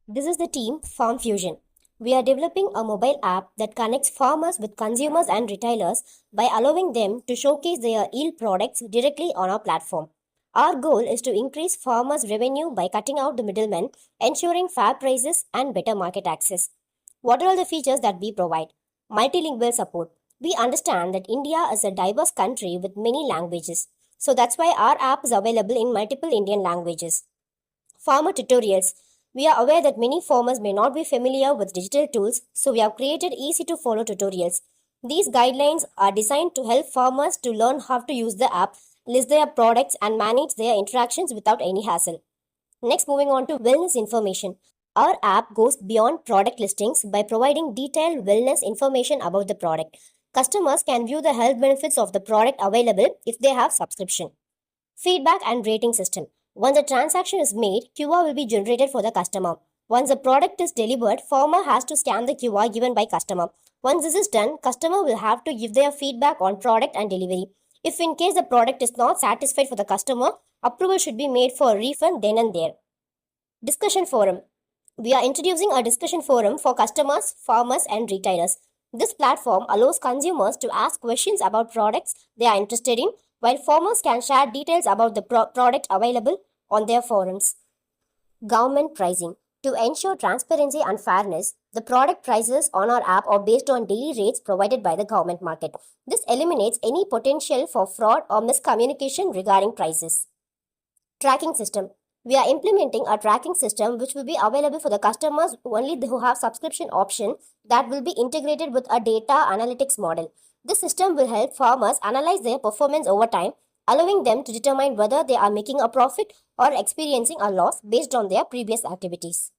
This is the team Farm Fusion. We are developing a mobile app that connects farmers with consumers and retailers by allowing them to showcase their yield products directly on our platform. Our goal is to increase farmers' revenue by cutting out the middlemen, ensuring fair prices and better market access. What are all the features that we provide? Multilingual support. We understand that India is a diverse country with many languages. So that's why our app is available in multiple Indian languages. Farmer tutorials. We are aware that many farmers may not be familiar with digital tools, so we have created easy to follow tutorials. These guidelines are designed to help farmers to learn how to use the app, list their products, and manage their interactions without any hassle. Next, moving on to wellness information. Our app goes beyond product listings by providing detailed wellness information about the product. Customers can view the health benefits of the product available if they have subscription. Feedback and rating system. Once a transaction is made, QR will be generated for the customer. Once the product is delivered, farmer has to scan the QR given by customer. Once this is done, customer will have to give their feedback on product and delivery. If in case the product is not satisfied for the customer, approval should be made for a refund then and there. Discussion forum. We are introducing a discussion forum for customers, farmers, and retailers. This platform allows consumers to ask questions about products they are interested in, while farmers can share details about the product available on their forums. Government pricing. To ensure transparency and fairness, the product prices on our app are based on daily rates provided by the government market. This eliminates any potential for fraud or miscommunication regarding prices. Tracking system. We are implementing a tracking system which will be available for the customers only who have subscription option that will be integrated with a data analytics model. This system will help farmers analyze their performance over time, allowing them to determine whether they are making a profit or experiencing a loss based on their previous activities.